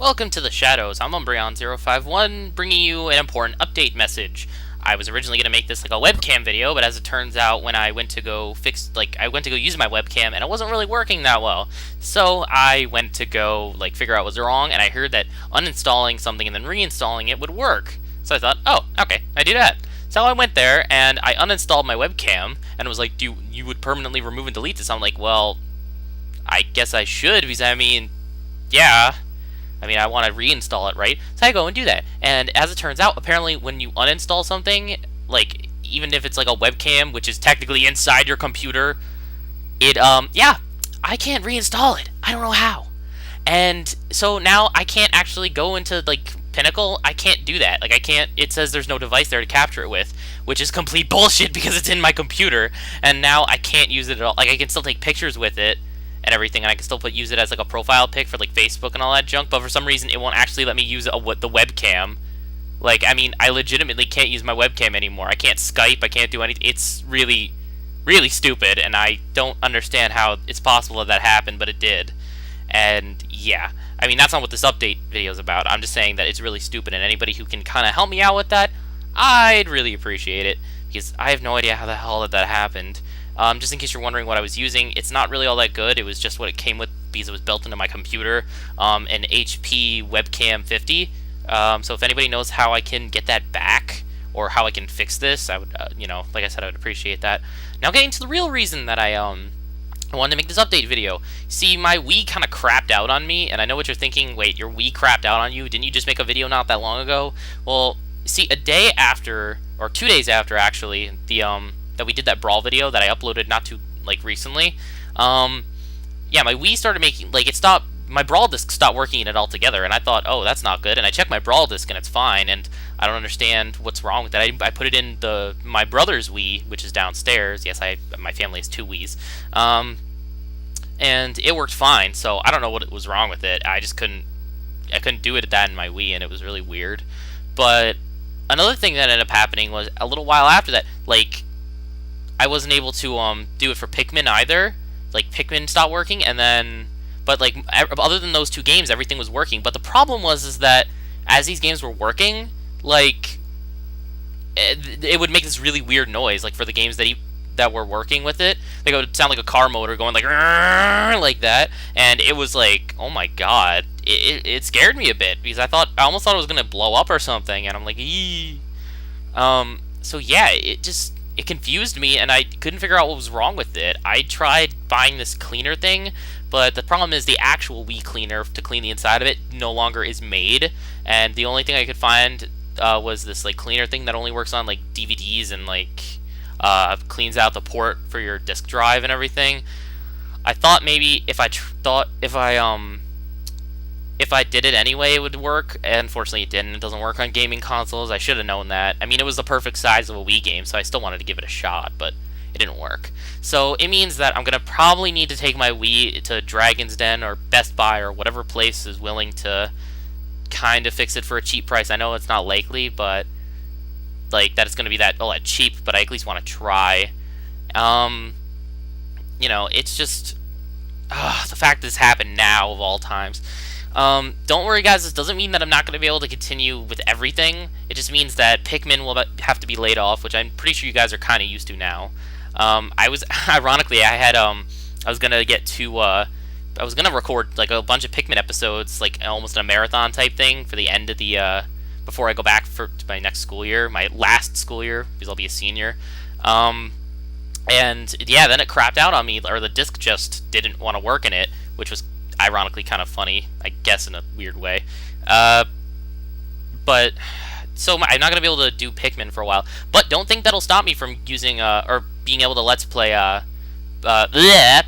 Welcome to the Shadows. I'm Umbreon051, bringing you an important update message. I was originally going to make this like a webcam video, but as it turns out, when I went to go use my webcam, and it wasn't really working that well. So I went to go figure out what was wrong, and I heard that uninstalling something and then reinstalling it would work. So I thought, oh, okay, I do that. So I went there and I uninstalled my webcam, and it was like, you would permanently remove and delete this? I'm like, well, I guess I should, because yeah. I want to reinstall it, right? So I go and do that. And as it turns out, apparently when you uninstall something, even if it's like a webcam, which is technically inside your computer, I can't reinstall it. I don't know how. And so now I can't actually go into, Pinnacle. I can't do that. It says there's no device there to capture it with, which is complete bullshit because it's in my computer. And now I can't use it at all. I can still take pictures with it and everything, and I can still use it as a profile pic for Facebook and all that junk, but for some reason it won't actually let me use the webcam. I legitimately can't use my webcam anymore. I can't Skype, I can't do anything. It's really, really stupid, and I don't understand how it's possible that happened, but it did. And yeah, that's not what this update video is about. I'm just saying that it's really stupid, and anybody who can kind of help me out with that, I'd really appreciate it, because I have no idea how the hell that happened. Just in case you're wondering what I was using, it's not really all that good. It was just what it came with because it was built into my computer, an HP webcam 50. So if anybody knows how I can get that back or how I can fix this, I would, like I said, I would appreciate that. Now getting to the real reason that I wanted to make this update video. See, my Wii kind of crapped out on me, and I know what you're thinking. Wait, your Wii crapped out on you? Didn't you just make a video not that long ago? Well, see, a day after, or 2 days after, actually, that we did that Brawl video that I uploaded not too recently. Yeah, my Wii started making it stopped. My Brawl disc stopped working in it altogether, and I thought, oh, that's not good. And I checked my Brawl disc, and it's fine. And I don't understand what's wrong with that. I put it in my brother's Wii, which is downstairs. Yes, my family has 2 Wiis, and it worked fine. So I don't know what was wrong with it. I couldn't do it at that in my Wii, and it was really weird. But another thing that ended up happening was a little while after that, I wasn't able to do it for Pikmin either. Pikmin stopped working, and then, but other than those 2 games, everything was working. But the problem was that as these games were working, it would make this really weird noise. For the games that were working with it, it would sound like a car motor going like that, and it was oh my god, it scared me a bit because I almost thought it was gonna blow up or something, and I'm like, eee. So yeah, it confused me, and I couldn't figure out what was wrong with it. I tried buying this cleaner thing, but the problem is the actual Wii cleaner to clean the inside of it no longer is made, and the only thing I could find was this cleaner thing that only works on DVDs and cleans out the port for your disk drive and everything. I thought maybe if I did it anyway, it would work. Unfortunately, it didn't. It doesn't work on gaming consoles. I should have known that. It was the perfect size of a Wii game, so I still wanted to give it a shot, but it didn't work. So it means that I'm going to probably need to take my Wii to Dragon's Den or Best Buy or whatever place is willing to kind of fix it for a cheap price. I know it's not likely, but that it's going to be that cheap, but I at least want to try. It's just the fact that this happened now of all times. Don't worry, guys, this doesn't mean that I'm not going to be able to continue with everything. It just means that Pikmin will have to be laid off, which I'm pretty sure you guys are kind of used to now. Ironically, I was going to get to, I was going to record, a bunch of Pikmin episodes, almost a marathon type thing for the end of the, before I go back to my next school year, my last school year, because I'll be a senior. And yeah, then it crapped out on me, or the disc just didn't want to work in it, which was ironically kind of funny, I guess, in a weird way. But so I'm not gonna be able to do Pikmin for a while. But don't think that'll stop me from using or being able to let's play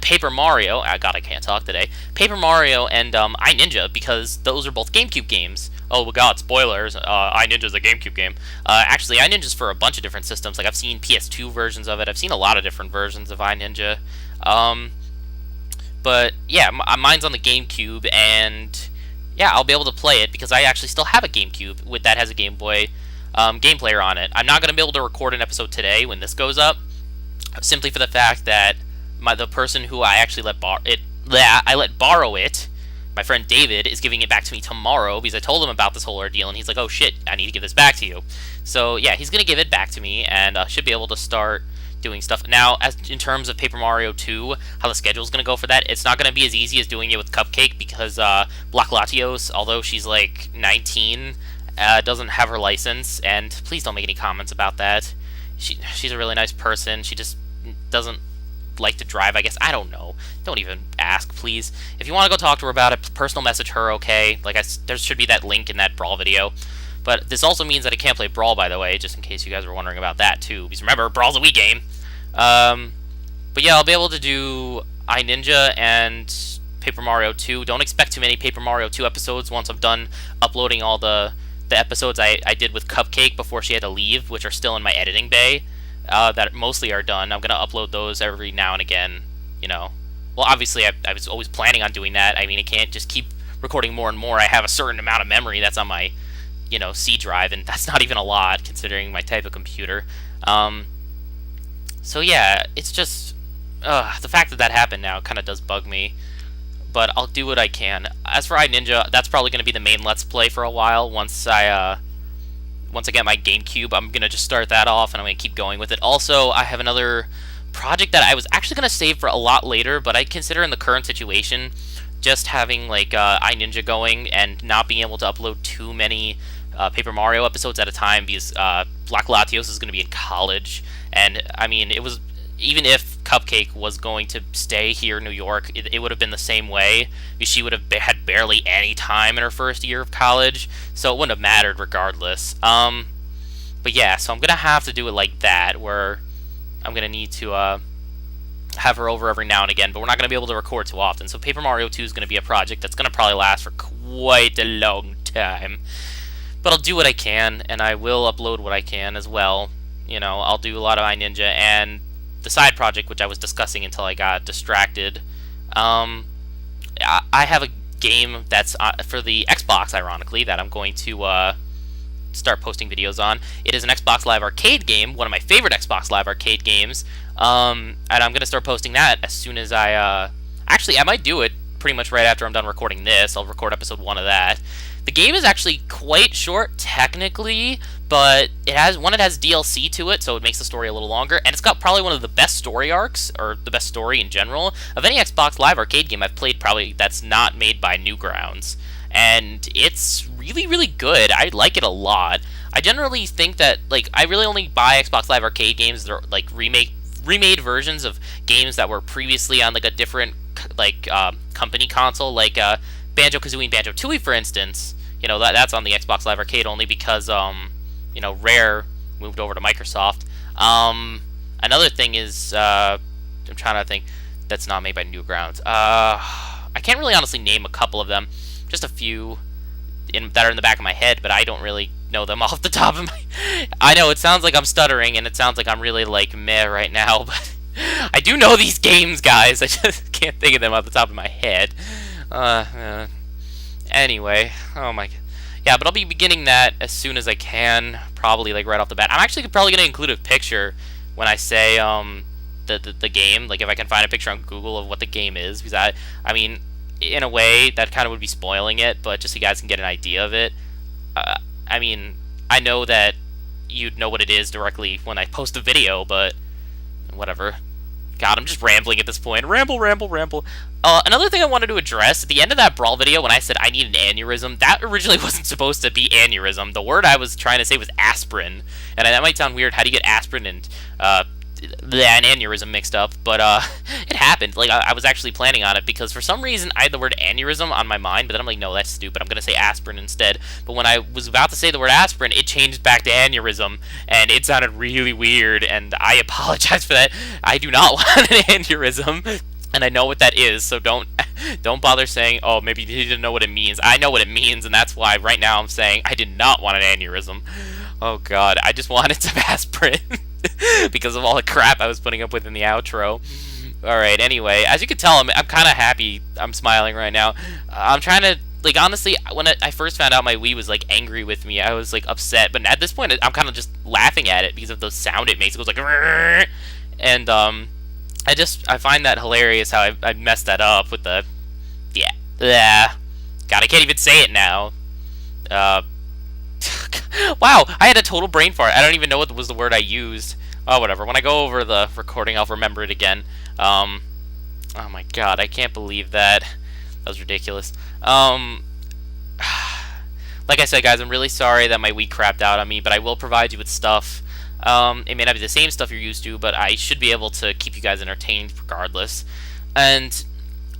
Paper Mario. God, I can't talk today. Paper Mario and iNinja, because those are both GameCube games. Oh god, spoilers. iNinja's a GameCube game. Actually, iNinja's for a bunch of different systems. I've seen PS2 versions of it. I've seen a lot of different versions of iNinja. But yeah, mine's on the GameCube, and yeah, I'll be able to play it because I actually still have a GameCube that has a Game Boy game player on it. I'm not going to be able to record an episode today when this goes up, simply for the fact that the person who I actually let borrow it my friend David is giving it back to me tomorrow because I told him about this whole ordeal, and he's like, oh shit, I need to give this back to you. So yeah, he's gonna give it back to me, and should be able to start doing stuff. Now, as in terms of Paper Mario 2, how the schedule's gonna go for that, it's not gonna be as easy as doing it with Cupcake because Black Latios, although she's like 19, doesn't have her license, and please don't make any comments about that. She's a really nice person. She just doesn't like to drive, I guess. I don't know. Don't even ask, please. If you want to go talk to her about it, personal message her, okay? Like, there should be that link in that Brawl video. But this also means that I can't play Brawl, by the way, just in case you guys were wondering about that, too. Because remember, Brawl's a Wii game. But yeah, I'll be able to do iNinja and Paper Mario 2. Don't expect too many Paper Mario 2 episodes once I'm done uploading all the episodes I did with Cupcake before she had to leave, which are still in my editing bay. That mostly are done. I'm gonna upload those every now and again, you know. Well, obviously, I was always planning on doing that. I mean, I can't just keep recording more and more. I have a certain amount of memory that's on my, you know, C drive, and that's not even a lot, considering my type of computer. So yeah, it's just, the fact that happened now kind of does bug me. But I'll do what I can. As for iNinja, that's probably going to be the main Let's Play for a while. Once I get my GameCube, I'm going to just start that off, and I'm going to keep going with it. Also, I have another project that I was actually going to save for a lot later, but I consider in the current situation, just having, like, iNinja going and not being able to upload too many Paper Mario episodes at a time because Black Latios is going to be in college. And, I mean, it was... Even if Cupcake was going to stay here in New York, it would have been the same way. She would have had barely any time in her first year of college, so it wouldn't have mattered regardless. But yeah, so I'm going to have to do it like that, where I'm going to need to have her over every now and again, but we're not going to be able to record too often. So Paper Mario 2 is going to be a project that's going to probably last for quite a long time. But I'll do what I can, and I will upload what I can as well. You know, I'll do a lot of iNinja, and the side project, which I was discussing until I got distracted. I have a game that's for the Xbox, ironically, that I'm going to start posting videos on. It is an Xbox Live Arcade game, one of my favorite Xbox Live Arcade games, and I'm going to start posting that as soon as I... Actually, I might do it pretty much right after I'm done recording this. I'll record episode 1 of that. The game is actually quite short, technically, but it has DLC to it, so it makes the story a little longer, and it's got probably one of the best story arcs, or the best story in general, of any Xbox Live Arcade game I've played, probably, that's not made by Newgrounds. And it's really, really good. I like it a lot. I generally think that, like, I really only buy Xbox Live Arcade games that are, like, remade versions of games that were previously on, like, a different, like, company console, like, Banjo-Kazooie and Banjo-Tooie, for instance. You know, that's on the Xbox Live Arcade only because, you know, Rare moved over to Microsoft. Another thing is, I'm trying to think, that's not made by Newgrounds. I can't really honestly name a couple of them. Just a few that are in the back of my head, but I don't really know them off the top of my... I know, it sounds like I'm stuttering, and it sounds like I'm really, like, meh right now, but I do know these games, guys. I just can't think of them off the top of my head. Anyway, oh my god. Yeah, but I'll be beginning that as soon as I can, probably, like, right off the bat. I'm actually probably going to include a picture when I say, the game, like, if I can find a picture on Google of what the game is, because I mean, in a way, that kind of would be spoiling it, but just so you guys can get an idea of it. I mean, I know that you'd know what it is directly when I post the video, but whatever. God, I'm just rambling at this point. Ramble. Another thing I wanted to address, at the end of that Brawl video, when I said I need an aneurysm, that originally wasn't supposed to be aneurysm. The word I was trying to say was aspirin. And that might sound weird. How do you get aspirin and an aneurysm mixed up? But it happened. Like, I was actually planning on it because for some reason I had the word aneurysm on my mind, but then I'm like, no, that's stupid. I'm going to say aspirin instead. But when I was about to say the word aspirin, it changed back to aneurysm, and it sounded really weird, and I apologize for that. I do not want an aneurysm. And I know what that is, so don't bother saying, oh, maybe you didn't know what it means. I know what it means, and that's why right now I'm saying I did not want an aneurysm. Oh, God, I just wanted some aspirin because of all the crap I was putting up with in the outro. Alright, anyway, as you can tell, I'm kind of happy. I'm smiling right now. I'm trying to, like, honestly, when I first found out my Wii was, like, angry with me, I was, like, upset. But at this point, I'm kind of just laughing at it because of the sound it makes. It goes like, "Rrrr." And, I find that hilarious how I messed that up with the, yeah. God, I can't even say it now. Uh, wow, I had a total brain fart. I don't even know what was the word I used. Oh, whatever. When I go over the recording, I'll remember it again. Oh my God, I can't believe that. That was ridiculous. Like I said, guys, I'm really sorry that my week crapped out on me, but I will provide you with stuff. It may not be the same stuff you're used to, but I should be able to keep you guys entertained regardless. And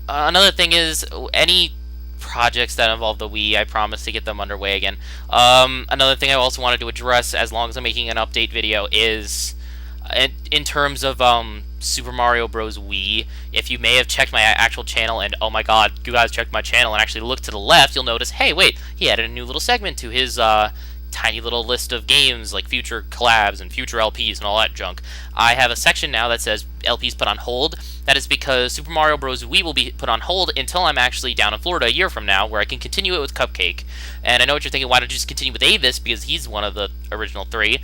another thing is, any projects that involve the Wii, I promise to get them underway again. Another thing I also wanted to address, as long as I'm making an update video, is in terms of Super Mario Bros. Wii. If you may have checked my actual channel, and oh my God, you guys checked my channel and actually looked to the left, you'll notice, hey, wait, he added a new little segment to his tiny little list of games, like future collabs and future LPs and all that junk. I have a section now that says LPs put on hold. That is because Super Mario Bros. Wii will be put on hold until I'm actually down in Florida a year from now, where I can continue it with Cupcake. And I know what you're thinking, why don't you just continue with Avis, because he's one of the original three.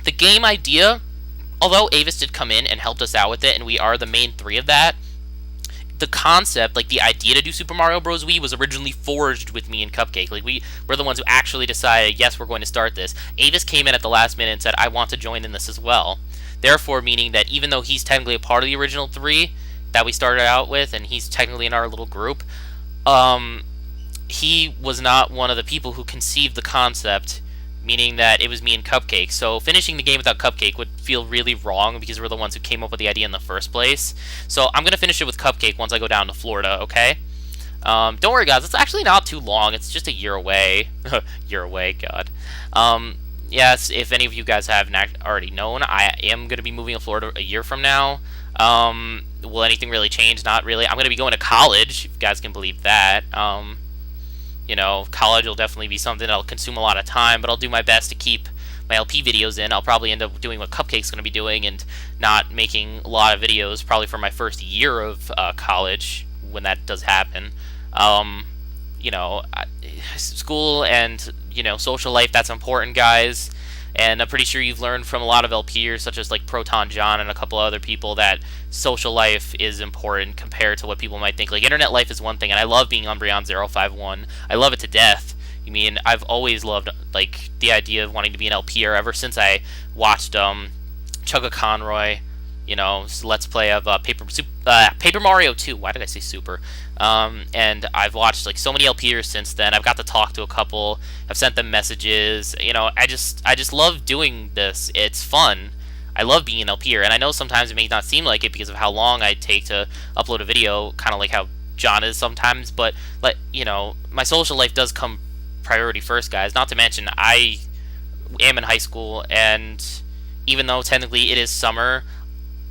The game idea, although Avis did come in and helped us out with it, and we are the main three of that, the concept, like the idea to do Super Mario Bros. Wii was originally forged with me and Cupcake. Like, we're the ones who actually decided, yes, we're going to start this. Avis came in at the last minute and said, I want to join in this as well. Therefore, meaning that even though he's technically a part of the original three that we started out with, and he's technically in our little group, he was not one of the people who conceived the concept, meaning that it was me and Cupcake. So finishing the game without Cupcake would feel really wrong, because we're the ones who came up with the idea in the first place. So I'm going to finish it with Cupcake once I go down to Florida, okay? Don't worry, guys. It's actually not too long. It's just a year away. Year away, God. Yes, if any of you guys haven't already known, I am going to be moving to Florida a year from now. Will anything really change? Not really. I'm going to be going to college, if you guys can believe that. You know, college will definitely be something that'll consume a lot of time, but I'll do my best to keep my LP videos in. I'll probably end up doing what Cupcake's going to be doing and not making a lot of videos probably for my first year of college, when that does happen. You know, school and, you know, social life, that's important, guys. And I'm pretty sure you've learned from a lot of LPers, such as like Proton John and a couple other people, that social life is important compared to what people might think. Like, internet life is one thing, and I love being Umbreon051. I love it to death. I mean, I've always loved, like, the idea of wanting to be an LPer ever since I watched Chugga Conroy, you know, Let's Play of Paper Mario 2. Why did I say Super? And I've watched like so many LPers since then. I've got to talk to a couple. I've sent them messages. You know, I just love doing this. It's fun. I love being an LPer, and I know sometimes it may not seem like it because of how long I take to upload a video, kind of like how John is sometimes. But like, you know, my social life does come priority first, guys. Not to mention I am in high school, and even though technically it is summer,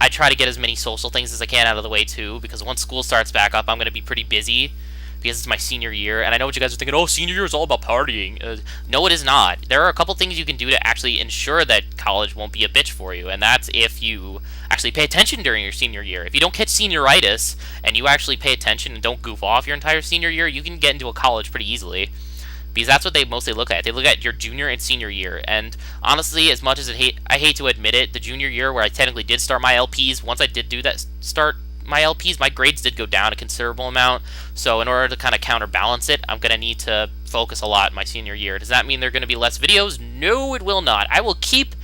I try to get as many social things as I can out of the way too, because once school starts back up, I'm going to be pretty busy, because it's my senior year. And I know what you guys are thinking, oh, senior year is all about partying. No, it is not. There are a couple things you can do to actually ensure that college won't be a bitch for you, and that's if you actually pay attention during your senior year. If you don't catch senioritis, and you actually pay attention and don't goof off your entire senior year, you can get into a college pretty easily. Because that's what they mostly look at. They look at your junior and senior year. And honestly, as much as I hate to admit it, the junior year where I technically did start my LPs, once I did do that, start my LPs, my grades did go down a considerable amount. So in order to kind of counterbalance it, I'm going to need to focus a lot in my senior year. Does that mean there are going to be less videos? No, it will not. I will keep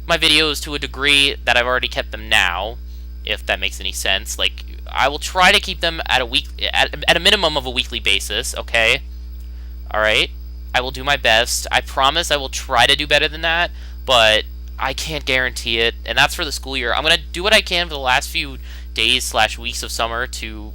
my videos to a degree that I've already kept them now, if that makes any sense. Like, I will try to keep them at a minimum of a weekly basis, okay? Alright, I will do my best. I promise I will try to do better than that, but I can't guarantee it, and that's for the school year. I'm going to do what I can for the last few days / weeks of summer to,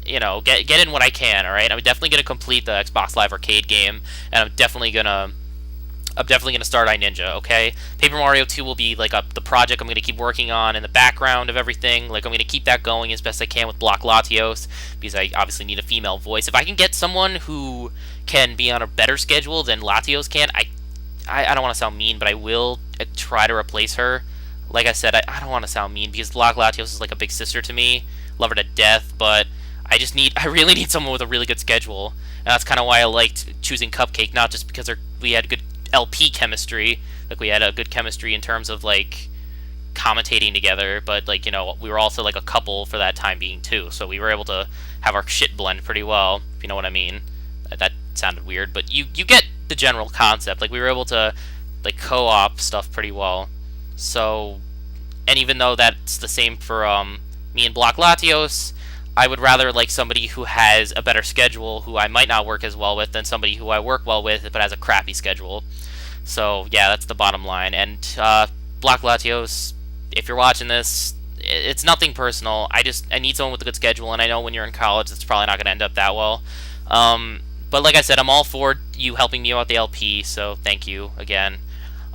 you know, get in what I can, alright? I'm definitely going to complete the Xbox Live Arcade game, and I'm definitely going to start iNinja, okay? Paper Mario 2 will be like the project I'm going to keep working on in the background of everything. Like, I'm going to keep that going as best I can with Block Latios, because I obviously need a female voice. If I can get someone who can be on a better schedule than Latios can, I don't want to sound mean, but I will try to replace her. Like I said, I don't want to sound mean, because Block Latios is like a big sister to me. Love her to death, but I really need someone with a really good schedule. And that's kind of why I liked choosing Cupcake, not just because we had good LP chemistry, like we had a good chemistry in terms of like commentating together, but like, you know, we were also like a couple for that time being too, so we were able to have our shit blend pretty well, if you know what I mean. That sounded weird, but you get the general concept. Like, we were able to like co-op stuff pretty well. So, and even though that's the same for me and Block Latios, I would rather like somebody who has a better schedule, who I might not work as well with, than somebody who I work well with but has a crappy schedule. So yeah, that's the bottom line. And Block Latios, if you're watching this, it's nothing personal. I need someone with a good schedule, and I know when you're in college, it's probably not going to end up that well. But like I said, I'm all for you helping me out with the LP, so thank you again.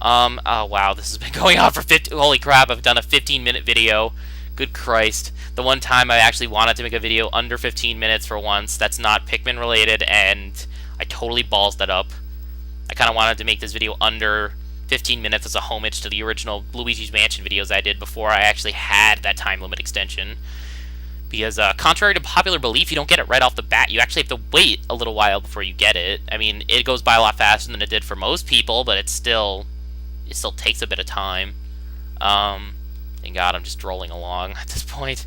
Oh wow, this has been going on for 50. Holy crap! I've done a 15-minute video. Good Christ. The one time I actually wanted to make a video under 15 minutes for once, that's not Pikmin related, and I totally balls that up. I kind of wanted to make this video under 15 minutes as a homage to the original Luigi's Mansion videos I did before I actually had that time limit extension. Because contrary to popular belief, you don't get it right off the bat. You actually have to wait a little while before you get it. I mean, it goes by a lot faster than it did for most people, but it still takes a bit of time. Thank God, I'm just drolling along at this point.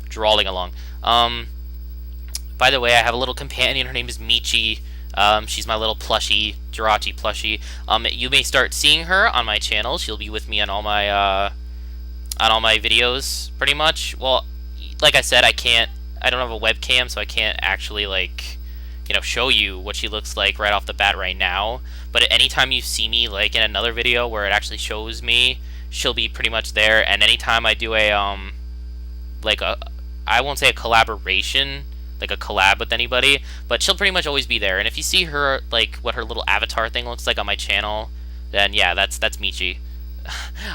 Drawling along. By the way, I have a little companion. Her name is Michi. She's my little plushie, Jirachi plushie. You may start seeing her on my channel. She'll be with me on all my videos, pretty much. Well, like I said, I don't have a webcam, so I can't actually, like, show you what she looks like right off the bat right now. But at any time you see me, like, in another video where it actually shows me, she'll be pretty much there. And anytime I do a, I won't say a collaboration, like a collab with anybody, but she'll pretty much always be there. And if you see her, like, what her little avatar thing looks like on my channel, then yeah, that's Michi.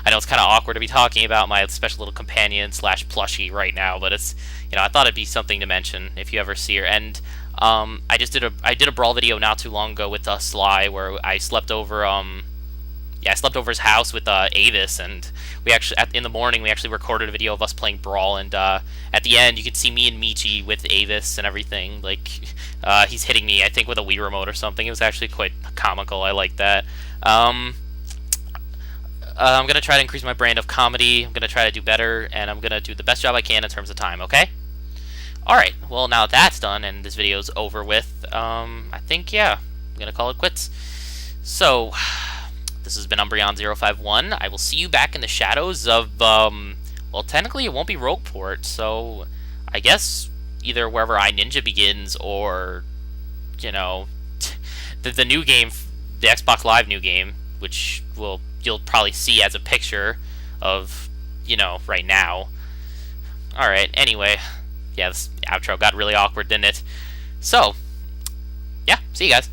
I know it's kind of awkward to be talking about my special little companion / plushie right now, but it's, I thought it'd be something to mention if you ever see her. And I did a Brawl video not too long ago with Sly, where I slept over I slept over his house with Avis, and we actually in the morning we actually recorded a video of us playing Brawl, and at the end you could see me and Michi with Avis and everything. Like, he's hitting me, I think, with a Wii remote or something. It was actually quite comical. I like that. I'm gonna try to increase my brand of comedy. I'm gonna try to do better, and I'm gonna do the best job I can in terms of time. Okay. Alright, well, now that's done and this video's over with, I think, yeah, I'm gonna call it quits. So, this has been Umbreon051. I will see you back in the shadows of, well, technically it won't be Rogueport, so I guess either wherever iNinja begins or, the new game, the Xbox Live new game, which you'll probably see as a picture of, right now. Alright, anyway. Yeah, this outro got really awkward, didn't it? So, yeah, see you guys.